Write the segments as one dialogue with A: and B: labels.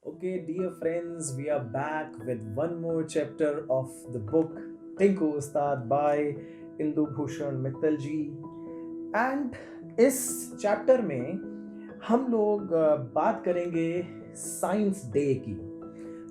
A: Okay, dear friends, we are back with one more chapter of the book Tinku Ustad by Indu Bhushan Mittal ji. And इस chapter में हम लोग बात करेंगे science day की।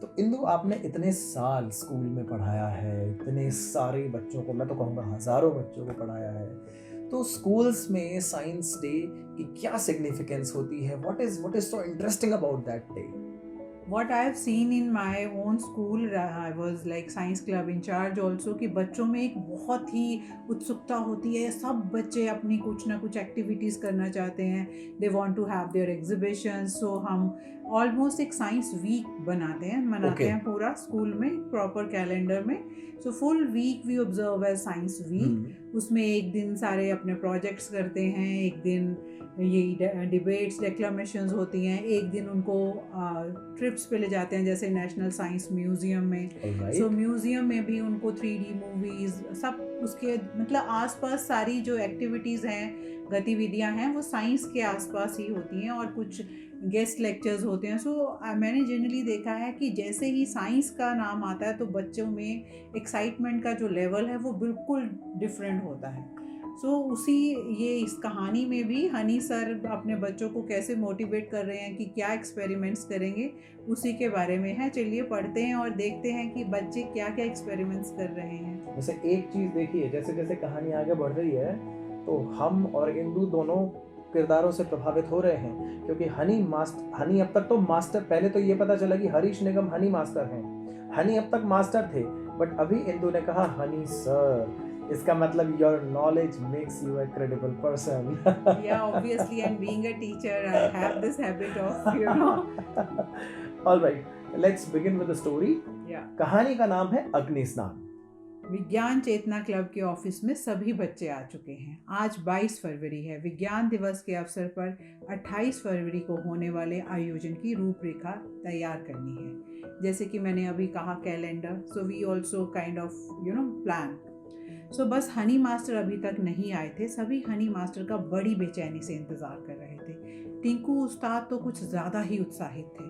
A: तो इंदु, आपने इतने साल स्कूल में पढ़ाया है, इतने सारे बच्चों को, मैं तो कहूँगा हजारों बच्चों को पढ़ाया है। तो स्कूल्स में साइंस डे की क्या सिग्निफिकेंस होती है? What is so interesting about that day?
B: What I have seen in my own school, I was like science club in charge also, कि बच्चों में एक बहुत ही उत्सुकता होती है। सब बच्चे अपनी कुछ ना कुछ एक्टिविटीज़ करना चाहते हैं। They want to have their exhibition. So हम ऑलमोस्ट एक साइंस वीक मनाते
A: ओके।
B: हैं पूरा स्कूल में प्रॉपर कैलेंडर में। So full week we observe as science week. उसमें एक दिन सारे अपने प्रोजेक्ट्स करते हैं, एक दिन ये डिबेट्स डेक्लामेशंस होती हैं, एक दिन उनको ट्रिप्स पे ले जाते हैं जैसे नेशनल साइंस म्यूज़ियम में। सो म्यूज़ियम में भी उनको 3D मूवीज़ सब उसके मतलब आसपास सारी जो एक्टिविटीज़ हैं, गतिविधियां हैं, वो साइंस के आसपास ही होती हैं और कुछ गेस्ट लेक्चर्स होते हैं। सो मैंने जनरली देखा है कि जैसे ही साइंस का नाम आता है तो बच्चों में एक्साइटमेंट का जो लेवल है वो बिल्कुल डिफरेंट होता है। सो उसी ये इस कहानी में भी हनी सर अपने बच्चों को कैसे मोटिवेट कर रहे हैं कि क्या एक्सपेरिमेंट्स करेंगे, उसी के बारे में है। चलिए पढ़ते हैं और देखते हैं कि बच्चे क्या क्या एक्सपेरिमेंट्स कर रहे हैं।
A: वैसे एक चीज देखिए, जैसे जैसे कहानी आगे बढ़ रही है तो हम और इंदु दोनों किरदारों से प्रभावित हो रहे हैं, क्योंकि हनी अब तक तो मास्टर, पहले तो ये पता चला कि हरीश निगम हनी मास्टर हैं। हनी अब तक मास्टर थे, बट अभी इंदु ने कहा हनी सर, इसका मतलब your knowledge makes you a credible person.
B: Yeah, obviously, and being a teacher, I have this habit of.
A: All right, let's begin with the story.
B: Yeah.
A: कहानी का नाम है अग्नि स्नान।
B: विज्ञान चेतना क्लब के ऑफिस में सभी बच्चे आ चुके हैं। आज 22 फरवरी है। विज्ञान दिवस के अवसर पर 28 फरवरी को होने वाले आयोजन की रूपरेखा तैयार करनी है। जैसे कि मैंने अभी कहा calendar, so we also kind of plan. So बस हनी मास्टर अभी तक नहीं आए थे। सभी हनी मास्टर का बड़ी बेचैनी से इंतज़ार कर रहे थे। टिंकू उस्ताद तो कुछ ज़्यादा ही उत्साहित थे।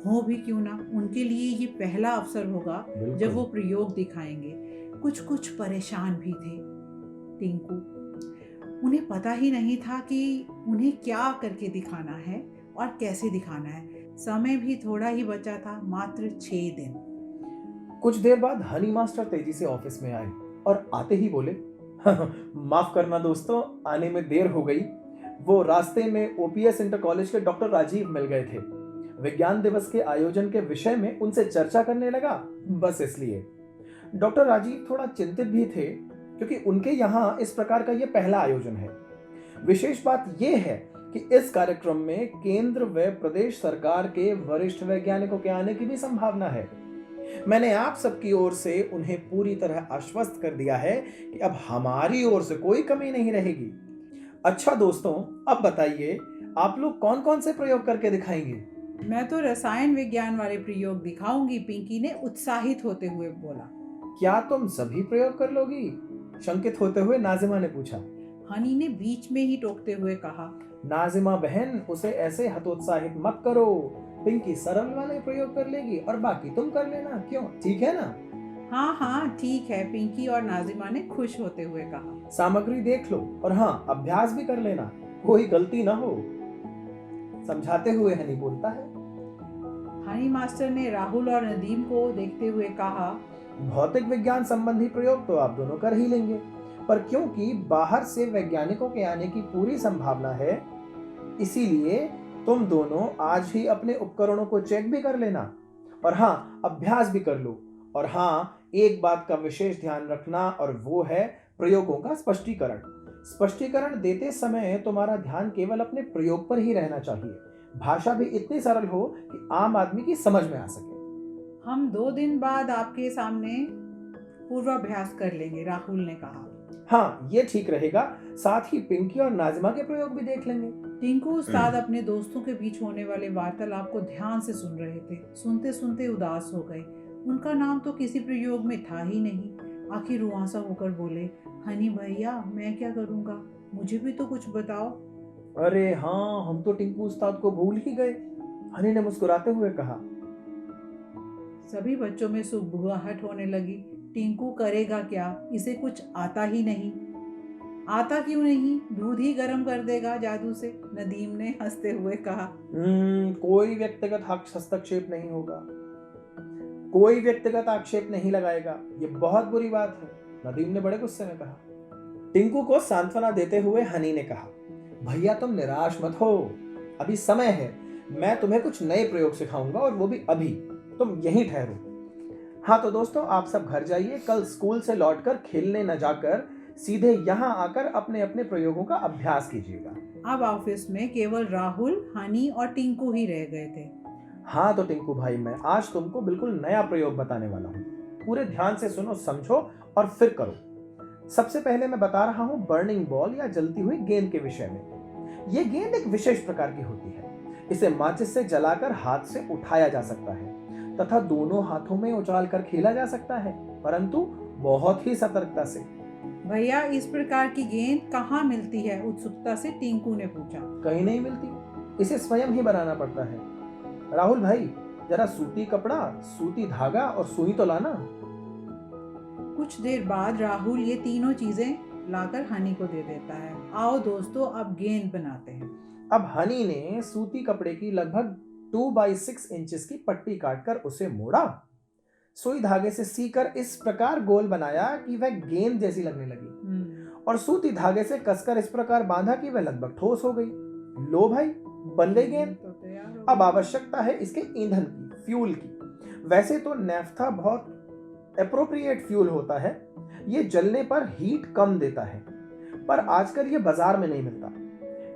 B: हो भी क्यों ना, उनके लिए ये पहला अवसर होगा जब वो प्रयोग दिखाएंगे। कुछ कुछ परेशान भी थे टिंकू। उन्हें पता ही नहीं था कि उन्हें क्या करके दिखाना है और कैसे दिखाना है। समय भी थोड़ा ही बचा था, मात्र 6 दिन।
A: कुछ देर बाद हनी मास्टर तेजी से ऑफिस में आए और आते ही बोले, माफ करना दोस्तों, आने में देर हो गई। वो रास्ते में ओपीएस इंटर कॉलेज के डॉक्टर राजीव मिल गए थे। विज्ञान दिवस के आयोजन के विषय में उनसे चर्चा करने लगा, बस इसलिए। डॉक्टर राजीव थोड़ा चिंतित भी थे, क्योंकि उनके यहाँ इस प्रकार का यह पहला आयोजन है। विशेष बात यह है कि इस कार्यक्रम में केंद्र व प्रदेश सरकार के वरिष्ठ वैज्ञानिकों के आने की भी संभावना है। मैंने आप सबकी ओर से उन्हें पूरी तरह आश्वस्त कर दिया है कि अब हमारी ओर से कोई कमी नहीं रहेगी। अच्छा दोस्तों, अब बताइए, आप लोग कौन कौन से प्रयोग करके दिखाएंगे?
B: मैं तो रसायन विज्ञान वाले प्रयोग दिखाऊंगी, पिंकी ने उत्साहित होते हुए बोला।
A: क्या तुम सभी प्रयोग कर लोगी? शंकित होते हुए नाजिमा ने पूछा।
B: हनी ने बीच में ही टोकते हुए कहा।
A: नाजिमा बहन, उसे ऐसे हतोत्साहित मत करो। पिंकी सरल वाले प्रयोग कर लेगी और बाकी तुम कर लेना, क्यों? ठीक है ना?
B: हाँ हाँ ठीक है, पिंकी और नाजिमा ने खुश होते हुए कहा।
A: सामग्री देख लो और हाँ, अभ्यास भी कर लेना, कोई गलती ना हो, समझाते हुए हनी बोलता है।
B: हनी मास्टर ने राहुल और नदीम को देखते हुए कहा,
A: भौतिक विज्ञान संबंधी प्रयोग तो आप दोनों कर ही लेंगे, पर क्योंकि बाहर से वैज्ञानिकों के आने की पूरी संभावना है, इसीलिए तुम दोनों आज ही अपने उपकरणों को चेक भी कर लेना और हाँ, अभ्यास भी कर लो। और हाँ, एक बात का विशेष ध्यान रखना, और वो है प्रयोगों का स्पष्टीकरण। स्पष्टीकरण देते समय तुम्हारा ध्यान केवल अपने प्रयोग पर ही रहना चाहिए। भाषा भी इतनी सरल हो कि आम आदमी की समझ में आ सके।
B: हम 2 दिन बाद आपके सामने पूर्वाभ्यास कर लेंगे, राहुल ने कहा।
A: हाँ, ये ठीक रहेगा। साथ ही पिंकी और नाजिमा के प्रयोग भी देख लेंगे।
B: टिंकू उस्ताद अपने दोस्तों के बीच होने वाले वार्तालाप को ध्यान से सुन रहे थे। सुनते सुनते उदास हो गए। उनका नाम तो किसी प्रयोग में था ही नहीं। आखिर रुआंसा होकर बोले, हनी भैया, मैं क्या करूँगा, मुझे भी तो कुछ बताओ।
A: अरे हाँ, हम तो टिंकू उस्ताद को भूल ही गए, हनी ने मुस्कुराते हुए कहा।
B: सभी बच्चों में सुबुगाहट होने लगी। टिंकू करेगा क्या, इसे कुछ आता ही नहीं। आता क्यों नहीं, दूध ही गर्म कर देगा जादू से, नदीम ने हंसते हुए कहा।
A: कोई व्यक्तिगत हस्तक्षेप नहीं होगा, कोई व्यक्तिगत आक्षेप नहीं लगाएगा, ये बहुत बुरी बात है, नदीम ने बड़े गुस्से में कहा। टिंकू को सांत्वना देते हुए हनी ने कहा, भैया तुम निराश मत हो, अभी समय है, मैं तुम्हें कुछ नए प्रयोग सिखाऊंगा और वो भी अभी, तुम यहीं ठहरो। हाँ तो दोस्तों, आप सब घर जाइए, कल स्कूल से लौटकर खेलने न जाकर सीधे यहाँ आकर अपने अपने प्रयोगों का अभ्यास कीजिएगा।
B: अब ऑफिस में केवल राहुल, हनी और टिंकू ही रह गए थे।
A: हाँ तो टिंकू भाई, मैं आज तुमको बिल्कुल नया प्रयोग बताने वाला हूँ, पूरे ध्यान से सुनो, समझो और फिर करो। सबसे पहले मैं बता रहा हूँ बर्निंग बॉल या जलती हुई गेंद के विषय में। यह गेंद एक विशेष प्रकार की होती है, इसे माचिस से जलाकर हाथ से उठाया जा सकता है तथा दोनों हाथों में उछालकर खेला जा सकता है, परंतु बहुत ही सतर्कता से।
B: भैया इस प्रकार की गेंद कहाँ मिलती है, उत्सुकता से टिंकू ने पूछा।
A: कहीं नहीं मिलती, इसे स्वयं ही बनाना पड़ता है। राहुल भाई, जरा सूती कपड़ा, सूती धागा और सुई तो लाना।
B: कुछ देर बाद राहुल ये तीनों चीजें लाकर हनी को दे देता है। आओ दोस्तों, अब गेंद बनाते हैं।
A: अब हनी ने सूती कपड़े की लगभग 2x6 इंचेस की पट्टी काटकर उसे मोड़ा, सुई धागे से सीकर इस प्रकार गोल बनाया कि वह गेंद जैसी लगने लगी और सूती धागे से कसकर इस प्रकार बांधा कि वह लगभग ठोस हो गई। लो भाई, बन गई गेंद। अब आवश्यकता है इसके ईंधन की, फ्यूल की। वैसे तो नेफ्था बहुत एप्रोप्रिएट फ्यूल होता है, ये जलने पर हीट कम देता है, पर आजकल ये बाजार में नहीं मिलता,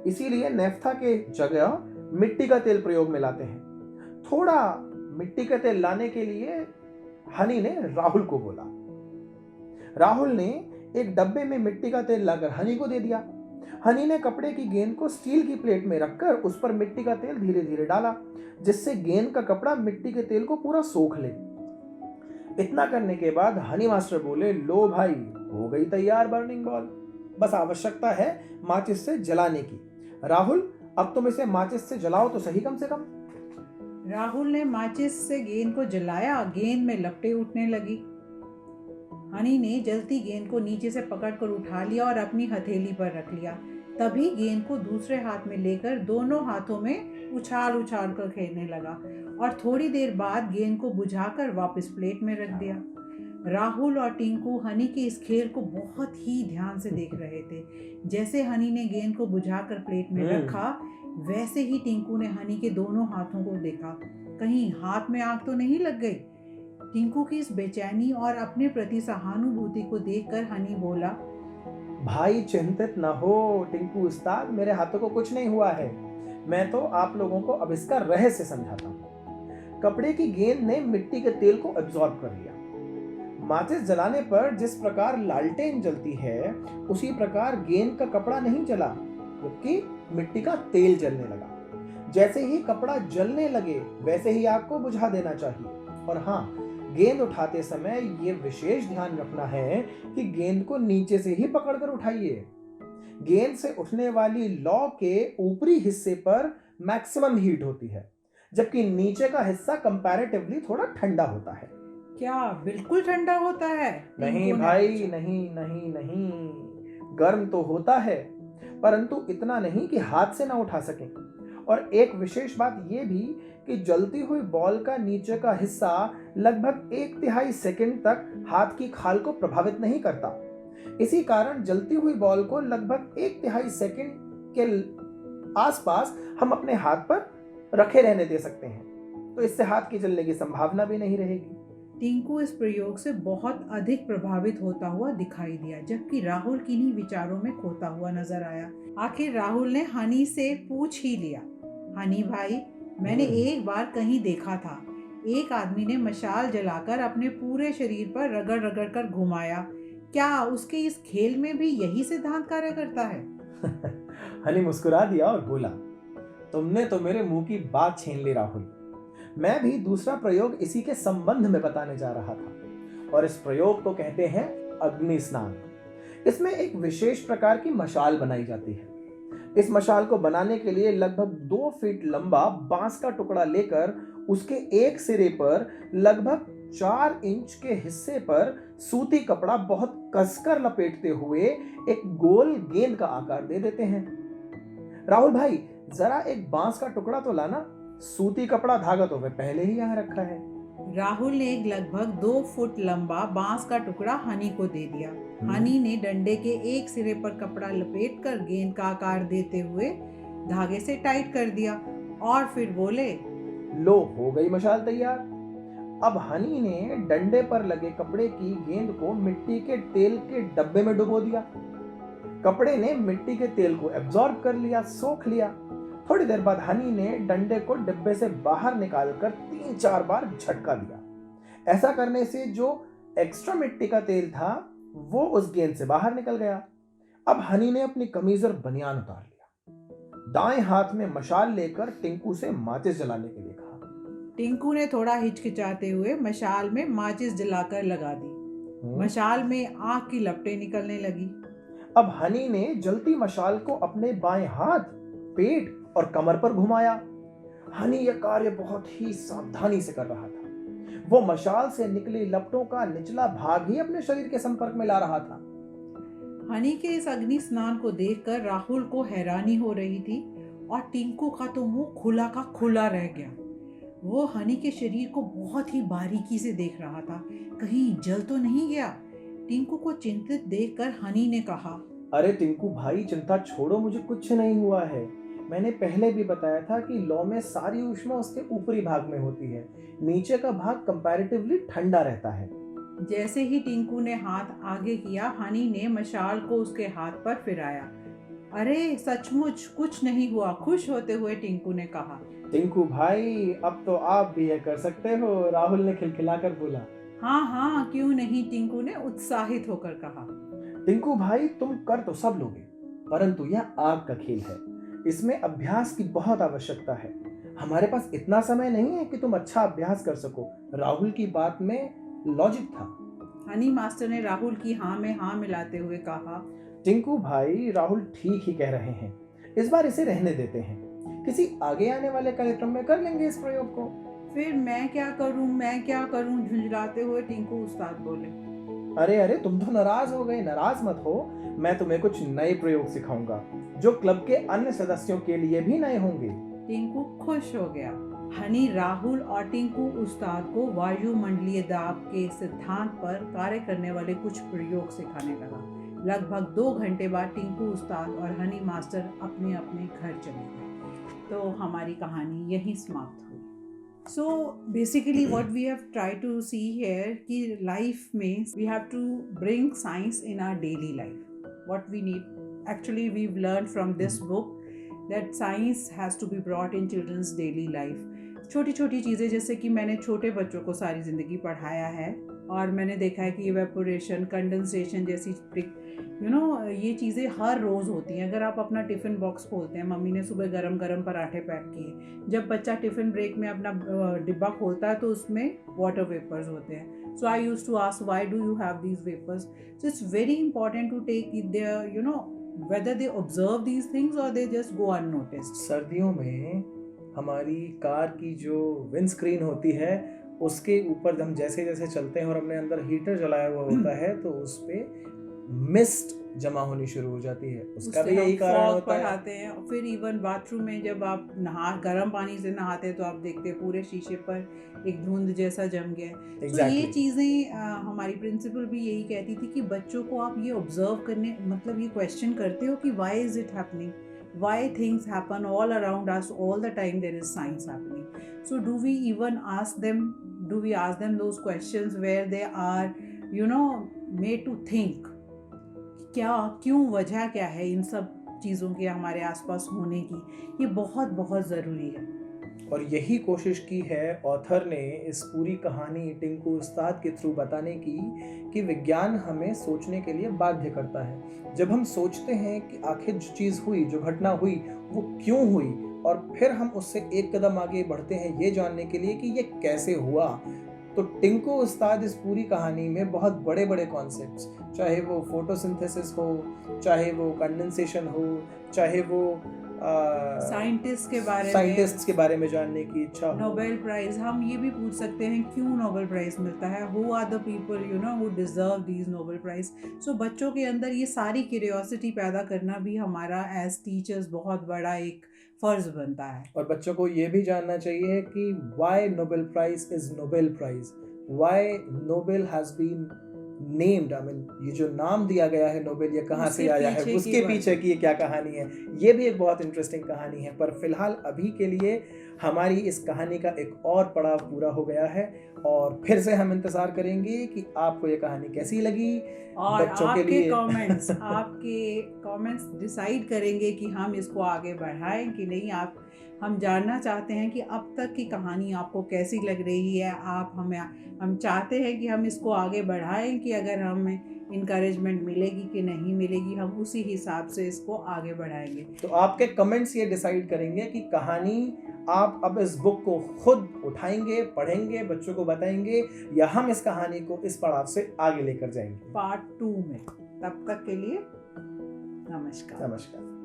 A: इसीलिए नेफ्था के जगह मिट्टी का तेल प्रयोग में लाते हैं। थोड़ा मिट्टी का तेल लाने के लिए हनी ने राहुल को बोला। राहुल ने एक डब्बे में मिट्टी का तेल लाकर हनी को दे दिया। हनी ने कपड़े की गेंद को स्टील की प्लेट में रखकर उस पर मिट्टी का तेल धीरे धीरे डाला, जिससे गेंद का कपड़ा मिट्टी के तेल को पूरा सोख ले। इतना करने के बाद हनी मास्टर बोले, लो भाई, हो गई तैयार बर्निंग बॉल, बस आवश्यकता है माचिस से जलाने की। राहुल, अब तुम इसे माचिस से जलाओ तो सही कम से कम।
B: राहुल ने माचिस से गेंद को जलाया, गेंद में लपटें उठने लगी। हनी ने जलती गेंद को नीचे से पकड़कर उठा लिया और अपनी हथेली पर रख लिया। तभी गेंद को दूसरे हाथ में लेकर दोनों हाथों में उछाल उछाल कर खेलने लगा और थोड़ी देर बाद गेंद को बुझाकर वापस प्लेट में रख दिया। राहुल और टिंकू हनी के इस खेल को बहुत ही ध्यान से देख रहे थे। जैसे हनी ने गेंद को बुझाकर प्लेट में रखा, वैसे ही टिंकू ने हनी के दोनों हाथों को देखा, कहीं हाथ में आग तो नहीं लग गई। टिंकू की इस बेचैनी और अपने प्रति सहानुभूति को देखकर हनी बोला,
A: भाई चिंतित न हो टिंकू उस्ताद, मेरे हाथों को कुछ नहीं हुआ है, मैं तो आप लोगों को अब इसका रहस्य समझाता हूँ। कपड़े की गेंद ने मिट्टी के तेल को एब्जॉर्ब कर लिया। माचिस जलाने पर जिस प्रकार लालटेन जलती है, उसी प्रकार गेंद का कपड़ा नहीं जला, जबकि मिट्टी का तेल जलने लगा। जैसे ही कपड़ा जलने लगे, वैसे ही आग को बुझा देना चाहिए। और हाँ, गेंद उठाते समय ये विशेष ध्यान रखना है कि गेंद को नीचे से ही पकड़कर उठाइए। गेंद से उठने वाली लौ के ऊपरी हिस्से पर मैक्सिमम हीट होती है, जबकि नीचे का हिस्सा कंपैरेटिवली थोड़ा ठंडा होता है।
B: क्या बिल्कुल ठंडा होता है?
A: नहीं भाई, नहीं नहीं नहीं, गर्म तो होता है, परंतु इतना नहीं कि हाथ से ना उठा सकें। और एक विशेष बात यह भी कि जलती हुई बॉल का नीचे का हिस्सा लगभग 1/3 सेकंड तक हाथ की खाल को प्रभावित नहीं करता। इसी कारण जलती हुई बॉल को लगभग 1/3 सेकंड के आसपास हम अपने हाथ पर रखे रहने दे सकते हैं, तो इससे हाथ की जलने की संभावना भी नहीं रहेगी।
B: टिंकू इस प्रयोग से बहुत अधिक प्रभावित होता हुआ दिखाई दिया, जबकि राहुल किन्हीं विचारों में खोता हुआ नजर आया। आखिर राहुल ने हनी से पूछ ही लिया, हनी भाई, मैंने एक बार कहीं देखा था, एक आदमी ने मशाल जलाकर अपने पूरे शरीर पर रगड़ रगड़ कर घुमाया, क्या उसके इस खेल में भी यही सिद्धांत कार्य करता है?
A: हनी मुस्कुरा दिया और बोला, तुमने तो मेरे मुंह की बात छीन ली राहुल। मैं भी दूसरा प्रयोग इसी के संबंध में बताने जा रहा था, और इस प्रयोग को कहते हैं अग्नि स्नान। इसमें एक विशेष प्रकार की मशाल बनाई जाती है। इस मशाल को बनाने के लिए लगभग 2 फीट लंबा बांस का टुकड़ा लेकर उसके एक सिरे पर लगभग 4 इंच के हिस्से पर सूती कपड़ा बहुत कसकर लपेटते हुए एक गोल गेंद का आकार दे देते हैं। राहुल भाई, जरा एक बांस का टुकड़ा तो लाना, सूती कपड़ा धागा तो वे पहले ही यहाँ रखा है।
B: राहुल ने एक लगभग 2 फुट लंबा बांस का टुकड़ा हनी को दे दिया। हनी ने डंडे के एक सिरे पर कपड़ा लपेटकर गेंद का आकार देते हुए धागे से टाइट कर दिया और फिर बोले,
A: लो, हो गई मशाल तैयार। अब हनी ने डंडे पर लगे कपड़े की गेंद को मिट्टी के तेल के डब्बे में डुबो दिया। कपड़े ने मिट्टी के तेल को एब्जॉर्ब कर लिया, सोख लिया। थोड़ी देर बाद हनी ने डंडे को डिब्बे से बाहर निकालकर 3-4 बार झटका दिया। ऐसा करने से जो एक्स्ट्रा मिट्टी का तेल था वो उस गेंद से बाहर निकल गया। अब हनी ने अपनी कमीज और बनियान उतार लिया। दाएं हाथ में मशाल लेकर टिंकू से माचिस जलाने के लिए कहा।
B: टिंकू ने थोड़ा हिचकिचाते हुए मशाल में माचिस जलाकर लगा दी। मशाल में आग की लपटें निकलने लगी।
A: अब हनी ने जलती मशाल को अपने बाएं हाथ, पेट और कमर पर घुमाया। हनी यह कार्य बहुत ही सावधानी से कर रहा था। वो मशाल से निकली लपटों का निचला भाग ही अपने शरीर के संपर्क में ला रहा था।
B: हनी के इस अग्नि स्नान को देखकर राहुल को हैरानी हो रही थी और टिंकू का तो मुंह खुला का खुला रह गया। वो हनी के शरीर को बहुत ही बारीकी से देख रहा था, कहीं जल तो नहीं गया। टिंकू को चिंतित देखकर हनी ने कहा,
A: अरे टिंकू भाई, चिंता छोड़ो, मुझे कुछ नहीं हुआ है। मैंने पहले भी बताया था कि लौ में सारी ऊष्मा उसके ऊपरी भाग में होती है, नीचे का भाग कंपैरेटिवली ठंडा रहता है।
B: जैसे ही टिंकू ने हाथ आगे किया, हनी ने मशाल को उसके हाथ पर फिराया। अरे सचमुच कुछ नहीं हुआ, खुश होते हुए टिंकू ने कहा।
A: टिंकू भाई, अब तो आप भी यह कर सकते हो, राहुल ने खिलखिलाकर बोला।
B: हाँ हाँ, क्यों नहीं, टिंकू ने उत्साहित होकर कहा।
A: टिंकू भाई, तुम कर तो सब लोगे, परंतु यह आग का खेल है। इसमें अभ्यास की बहुत आवश्यकता है। हमारे पास इतना समय नहीं है कि तुम अच्छा अभ्यास कर सको। राहुल की बात में लॉजिक था।
B: हनी मास्टर ने राहुल की हाँ में हाँ मिलाते हुए कहा,
A: टिंकू भाई, राहुल ठीक ही कह रहे हैं। इस बार इसे रहने देते हैं। किसी आगे आने वाले कार्यक्रम में कर लेंगे इस प्रयोग को।
B: फिर मैं क्या करूं, झुंझलाते हुए टिंकू उस्ताद बोले।
A: अरे अरे, तुम तो नाराज हो गए। नाराज मत हो, मैं तुम्हें कुछ नए प्रयोग सिखाऊंगा जो क्लब के अन्य सदस्यों के लिए भी नए होंगे।
B: टिंकू खुश हो गया। हनी राहुल और टिंकू उस्ताद को वायुमंडलीय दाब के सिद्धांत पर कार्य करने वाले कुछ प्रयोग सिखाने लगा। लगभग 2 घंटे बाद टिंकू उस्ताद और हनी मास्टर अपने अपने घर चले गए। तो हमारी कहानी यहीं समाप्त हुई। So basically what we have tried to see here कि life में we have to bring science in our daily life. What we need, actually we've learned from this book that science has to be brought in children's daily life. छोटी छोटी चीज़ें, जैसे कि मैंने छोटे बच्चों को सारी ज़िंदगी पढ़ाया है और मैंने देखा है कि इवेपोरेशन, कंडेंसेशन जैसी ये चीज़ें हर रोज़ होती हैं। अगर आप अपना टिफ़िन बॉक्स खोलते हैं, मम्मी ने सुबह गरम गरम पराठे पैक किए, जब बच्चा टिफ़िन ब्रेक में अपना डिब्बा खोलता है तो उसमें वाटर वेपर्स होते हैं। So I used to ask, why do you have these vapours? So it's very important to take their whether they observe these things or they just go unnoticed.
A: सर्दियों में हमारी कार की जो wind screen होती है उसके ऊपर हम जैसे जैसे चलते हैं और हमने अंदर हीटर जलाया हुआ होता है तो उस पे मिस्ट जमा होनी शुरू हो जाती है। उसका भी यही कारण होता है।
B: हैं। और फिर इवन बाथरूम में जब आप गर्म पानी से नहाते हैं तो आप देखते हैं पूरे शीशे पर एक धुंध जैसा जम गया है। तो ये चीज़ें हमारी प्रिंसिपल भी यही कहती थी कि बच्चों को आप ये ऑब्जर्व करने, मतलब ये क्वेश्चन करते हो कि why is it happening, why things happen all around us all the time, there is science happening. So do we ask them those questions where they are made to think क्यों, वजह क्या है इन सब चीज़ों के हमारे आसपास होने की? ये बहुत बहुत ज़रूरी है।
A: और यही कोशिश की है ऑथर ने इस पूरी कहानी टिंकू उस्ताद के थ्रू बताने की कि विज्ञान हमें सोचने के लिए बाध्य करता है। जब हम सोचते हैं कि आखिर जो चीज़ हुई, जो घटना हुई, वो क्यों हुई, और फिर हम उससे एक कदम आगे बढ़ते हैं ये जानने के लिए कि ये कैसे हुआ, तो टिंकू उस्ताद इस पूरी कहानी में बहुत बड़े बड़े कॉन्सेप्ट्स, चाहे वो फोटोसिंथेसिस हो, चाहे वो कंडेंसेशन हो, चाहे वो
B: साइंटिस्ट के बारे में,
A: साइंटिस्ट्स के बारे में जानने की इच्छा हो।
B: नोबेल प्राइज हम ये भी पूछ सकते हैं क्यों नोबेल प्राइज मिलता है, who are the people you know who deserve these Nobel prize. So बच्चों के अंदर ये सारी क्यूरियोसिटी पैदा करना भी हमारा एज टीचर्स बहुत बड़ा एक फर्ज बनता है।
A: और बच्चों को ये भी जानना चाहिए कि why Nobel prize is Nobel prize, why Nobel has been named, I mean ये जो नाम दिया गया है नोबेल, ये कहाँ से आया है, उसके पीछे की ये क्या कहानी है। ये भी एक बहुत इंटरेस्टिंग कहानी है। पर फिलहाल अभी के लिए हमारी इस कहानी का एक और पड़ाव पूरा हो गया है और फिर से हम इंतजार करेंगे कि आपको ये कहानी कैसी लगी।
B: और
A: बच्चों के
B: आपके
A: लिए
B: आपके कमेंट्स डिसाइड करेंगे कि हम इसको आगे बढ़ाएं कि नहीं। हम जानना चाहते हैं कि अब तक की कहानी आपको कैसी लग रही है। हम चाहते हैं कि हम इसको आगे बढ़ाएं कि अगर हमें इनकरेजमेंट मिलेगी कि नहीं मिलेगी, हम उसी हिसाब से इसको आगे बढ़ाएंगे।
A: तो आपके कमेंट्स ये डिसाइड करेंगे कि कहानी आप अब इस बुक को खुद उठाएंगे, पढ़ेंगे, बच्चों को बताएंगे, या हम इस कहानी को इस पड़ाव से आगे लेकर जाएंगे
B: पार्ट 2 में। तब तक के लिए नमस्कार।
A: नमस्कार।